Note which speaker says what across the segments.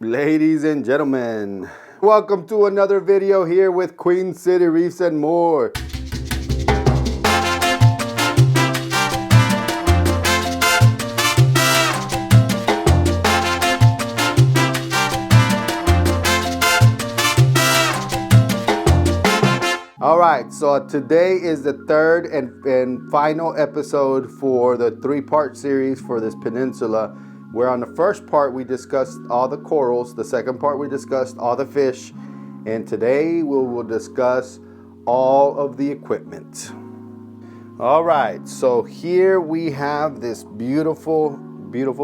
Speaker 1: Ladies and gentlemen, welcome to another video here with Queen City Reefs and more. All right, so today is the third and final episode for the three-part series for this peninsula. Where on the first part we discussed all the corals, the second part we discussed all the fish, and today we will discuss all of the equipment. All right, so here we have this beautiful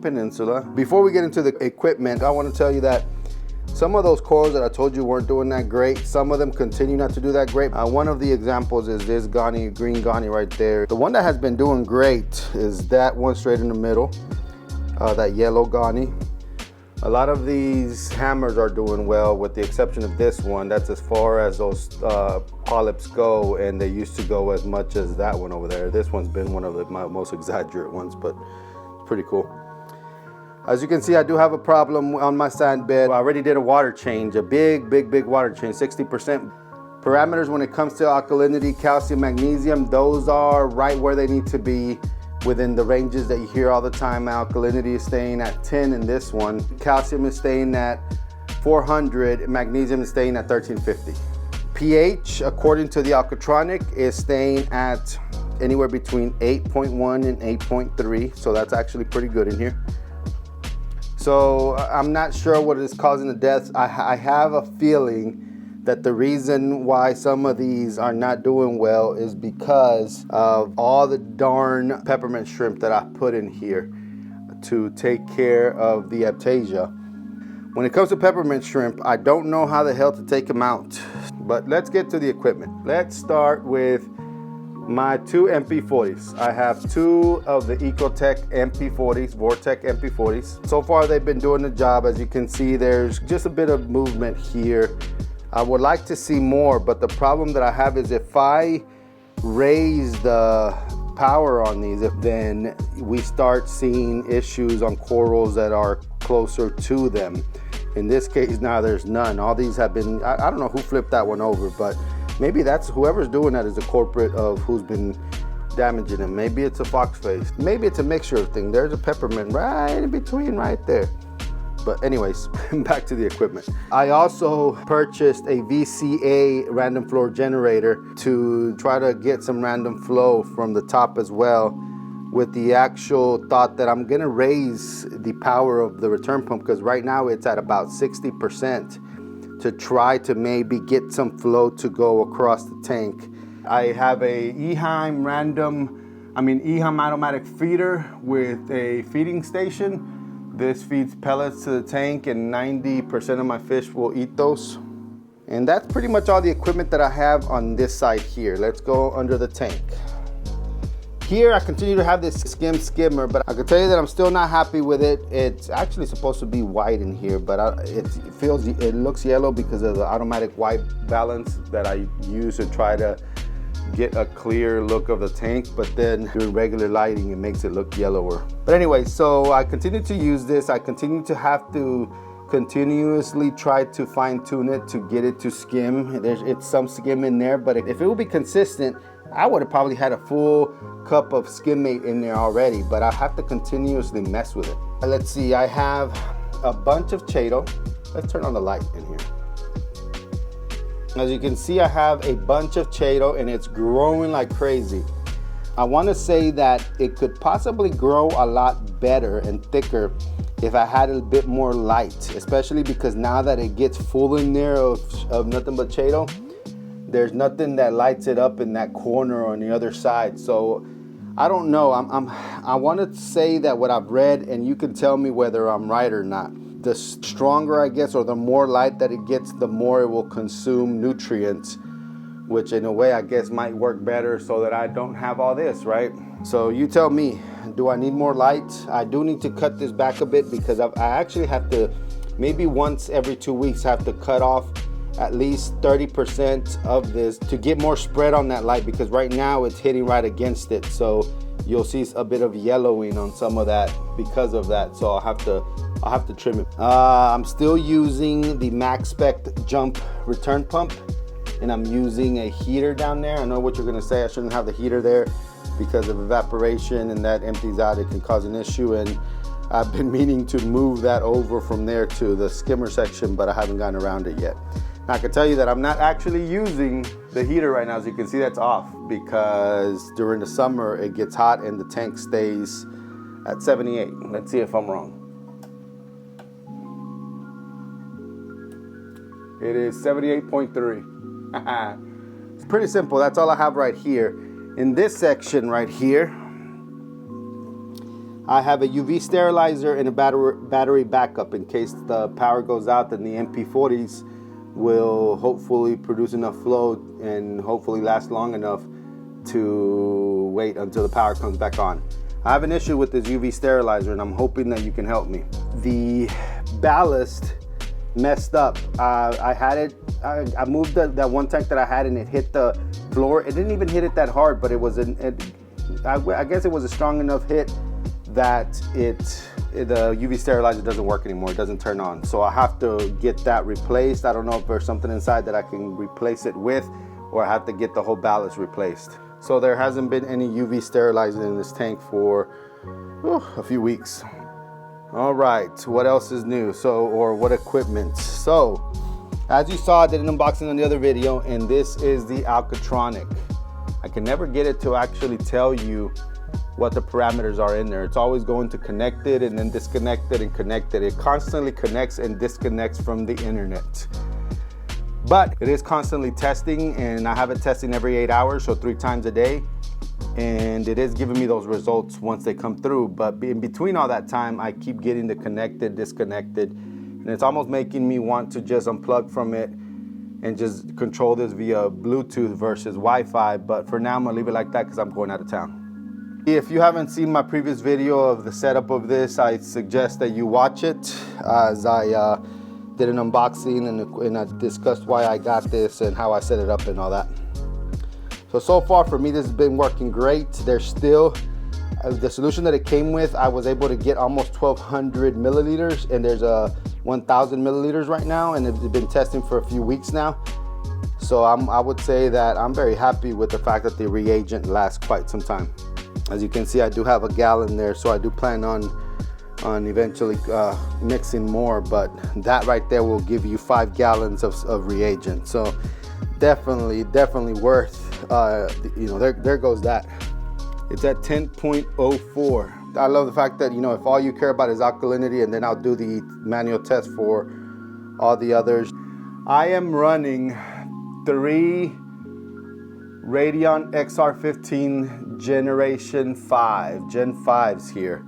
Speaker 1: peninsula. Before we get into the equipment, I want to tell you that some of those corals that I told you weren't doing that great, some of them continue not to do that great. One of the examples is this green Ghani right there. The one that has been doing great is that one straight in the middle. That yellow Ghani. A lot of these hammers are doing well with the exception of this one. That's as far as those polyps go, and they used to go as much as that one over there. This one's been one of my most exaggerate ones, but it's pretty cool. As you can see, I do have a problem on my sand bed. I already did a water change, a big water change, 60%. Parameters when it comes to alkalinity, calcium, magnesium, those are right where they need to be, within the ranges that you hear all the time. Alkalinity is staying at 10 in this one. Calcium is staying at 400. Magnesium is staying at 1350. pH, according to the Alkatronic, is staying at anywhere between 8.1 and 8.3. So that's actually pretty good in here. So I'm not sure what is causing the deaths. I have a feeling that the reason why some of these are not doing well is because of all the darn peppermint shrimp that I put in here to take care of the Aptasia. When it comes to peppermint shrimp, I don't know how the hell to take them out. But let's get to the equipment. Let's start with my two MP40s. I have two of the Ecotech MP40s, Vortech MP40s. So far they've been doing the job. As you can see, there's just a bit of movement here. I would like to see more, but the problem that I have is if I raise the power on these, then we start seeing issues on corals that are closer to them. In this case, now there's none. All these have been, I don't know who flipped that one over, but maybe that's whoever's doing that is a corporate of who's been damaging them. Maybe it's a Foxface. Maybe it's a mixture of things. There's a peppermint right in between right there. But anyways, back to the equipment. I also purchased a VCA random flow generator to try to get some random flow from the top as well, with the actual thought that I'm gonna raise the power of the return pump, because right now it's at about 60%, to try to maybe get some flow to go across the tank. I have a EHEIM automatic feeder with a feeding station. This feeds pellets to the tank, and 90% of my fish will eat those. And that's pretty much all the equipment that I have on this side here. Let's go under the tank. Here I continue to have this skimmer, but I can tell you that I'm still not happy with it. It's actually supposed to be white in here, but it looks yellow because of the automatic white balance that I use to try to get a clear look of the tank, but then doing regular lighting it makes it look yellower. But anyway, so I continue to use this. I continue to have to continuously try to fine tune it to get it to skim. It's some skim in there, but if it would be consistent, I would have probably had a full cup of skimmate in there already, but I have to continuously mess with it. Let's see, I have a bunch of Chaeto. Let's turn on the light in here. As you can see, I have a bunch of Chaeto and it's growing like crazy. I want to say that it could possibly grow a lot better and thicker if I had a bit more light, especially because now that it gets full in there of nothing but Chaeto, there's nothing that lights it up in that corner on the other side. So I don't know. I want to say that what I've read, and you can tell me whether I'm right or not. The stronger I guess, or the more light that it gets, the more it will consume nutrients, which in a way I guess might work better so that I don't have all this, right? So you tell me, do I need more light? I do need to cut this back a bit because I actually have to, maybe once every 2 weeks, have to cut off at least 30% of this to get more spread on that light, because right now it's hitting right against it. So you'll see a bit of yellowing on some of that because of that. So I'll have to I'll have to trim it. I'm still using the Max Spec Jump return pump, and I'm using a heater down there. I know what you're gonna say, I shouldn't have the heater there because of evaporation, and that empties out, it can cause an issue. And I've been meaning to move that over from there to the skimmer section, but I haven't gotten around it yet. Now, I can tell you that I'm not actually using the heater right now. As you can see, that's off because during the summer it gets hot and the tank stays at 78. Let's see if I'm wrong. It is 78.3. It's pretty simple. That's all I have right here. In this section right here, I have a UV sterilizer and a battery backup in case the power goes out. Then the MP40s will hopefully produce enough flow and hopefully last long enough to wait until the power comes back on. I have an issue with this UV sterilizer, and I'm hoping that you can help me. The ballast messed up. I had it, I moved that one tank that I had, and it hit the floor. It didn't even hit it that hard, but it was I guess it was a strong enough hit that the UV sterilizer doesn't work anymore. It doesn't turn on. So I have to get that replaced. I don't know if there's something inside that I can replace it with, or I have to get the whole ballast replaced. So there hasn't been any UV sterilizer in this tank for a few weeks. All right, what else is new? Or what equipment? So, as you saw, I did an unboxing on the other video, and this is the Alkatronic. I can never get it to actually tell you what the parameters are in there. It's always going to connect it and then disconnect it and connect it. It constantly connects and disconnects from the internet. But it is constantly testing, and I have it testing every 8 hours, so 3 times a day. And it is giving me those results once they come through. But in between all that time, I keep getting the connected, disconnected, and it's almost making me want to just unplug from it and just control this via Bluetooth versus Wi-Fi. But for now, I'm gonna leave it like that because I'm going out of town. If you haven't seen my previous video of the setup of this, I suggest that you watch it, as I did an unboxing and I discussed why I got this and how I set it up and all that. So far for me, this has been working great. There's still, the solution that it came with, I was able to get almost 1,200 milliliters, and there's a 1,000 milliliters right now, and it's been testing for a few weeks now. So I would say that I'm very happy with the fact that the reagent lasts quite some time. As you can see, I do have a gallon there, so I do plan on eventually mixing more, but that right there will give you 5 gallons of reagent. So definitely worth, there goes that. It's at 10.04. I love the fact that, if all you care about is alkalinity, and then I'll do the manual test for all the others. I am running 3 Radion XR15 Generation 5, Gen 5s here.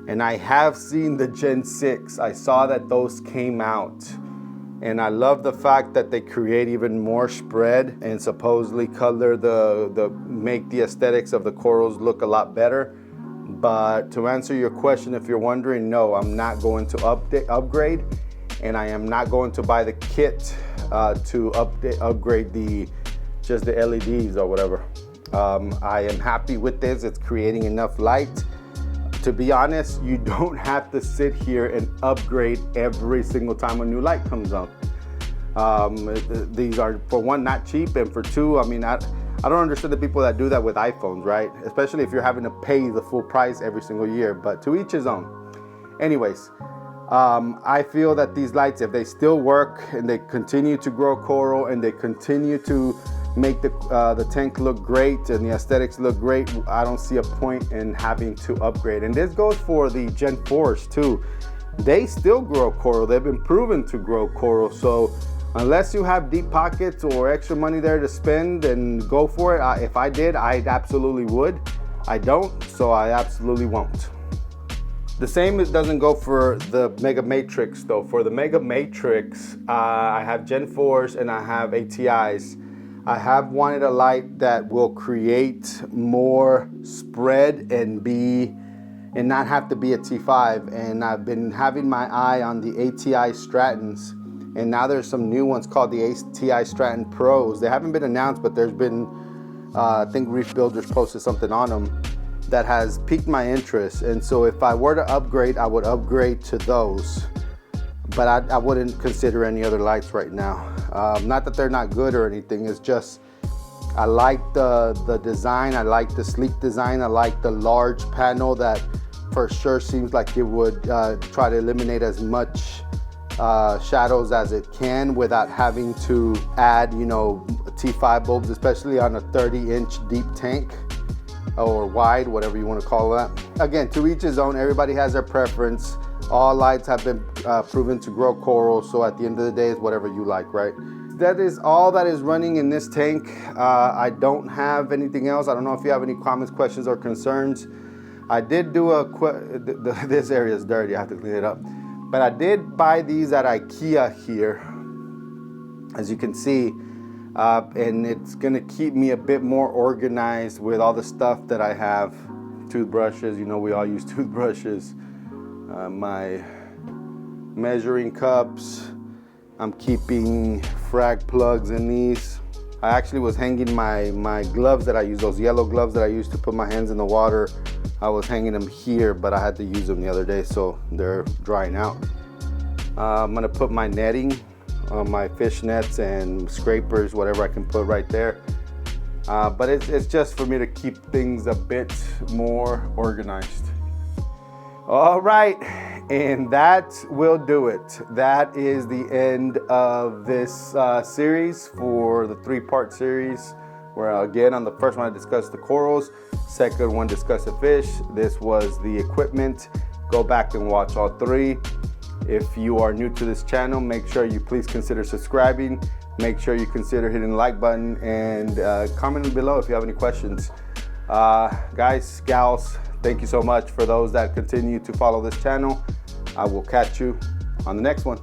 Speaker 1: And I have seen the Gen 6. I saw that those came out. And I love the fact that they create even more spread and supposedly color make the aesthetics of the corals look a lot better. But to answer your question, if you're wondering, no, I'm not going to upgrade, and I am not going to buy the kit to upgrade just the LEDs or whatever. I am happy with this. It's creating enough light. To be honest, you don't have to sit here and upgrade every single time a new light comes up. These are, for one, not cheap, and for two, I don't understand the people that do that with iPhones, right? Especially if you're having to pay the full price every single year, but to each his own. Anyways, I feel that these lights, if they still work and they continue to grow coral and they continue to make the tank look great and the aesthetics look great, I don't see a point in having to upgrade. And this goes for the Gen 4s too. They still grow coral. They've been proven to grow coral. So unless you have deep pockets or extra money there to spend, and go for it. If I did, I absolutely would. I don't, so I absolutely won't. The same doesn't go for the Mega Matrix though. For the Mega Matrix, I have Gen 4s and I have ATIs. I have wanted a light that will create more spread and not have to be a T5. And I've been having my eye on the ATI Stratons, and now there's some new ones called the ATI Straton Pros. They haven't been announced, but there's been, I think Reef Builders posted something on them. that has piqued my interest. And so if I were to upgrade, I would upgrade to those. But I wouldn't consider any other lights right now. Not that they're not good or anything, it's just I like the design, I like the sleek design, I like the large panel that for sure seems like it would try to eliminate as much shadows as it can without having to add, you know, T5 bulbs, especially on a 30-inch deep tank or wide, whatever you want to call that. Again, to each his own, everybody has their preference. All lights have been proven to grow coral, so at the end of the day, it's whatever you like, right? That is all that is running in this tank. I don't have anything else. I don't know if you have any comments, questions, or concerns. I did do this area is dirty, I have to clean it up. But I did buy these at IKEA here, as you can see, and it's gonna keep me a bit more organized with all the stuff that I have. Toothbrushes, you know, we all use toothbrushes. My measuring cups. I'm keeping frag plugs in these. I actually was hanging my gloves that I use, those yellow gloves that I use to put my hands in the water. I was hanging them here, but I had to use them the other day, so they're drying out. I'm gonna put my netting, my fish nets and scrapers, whatever I can put right there. But it's just for me to keep things a bit more organized. All right, and that will do it. That is the end of this series for the 3-part series, where again, on the first one I discussed the corals, second one discussed the fish, this was the equipment. Go back and watch all 3. If you are new to this channel, make sure you please consider subscribing. Make sure you consider hitting the like button and comment below if you have any questions. Guys, gals, thank you so much for those that continue to follow this channel. I will catch you on the next one.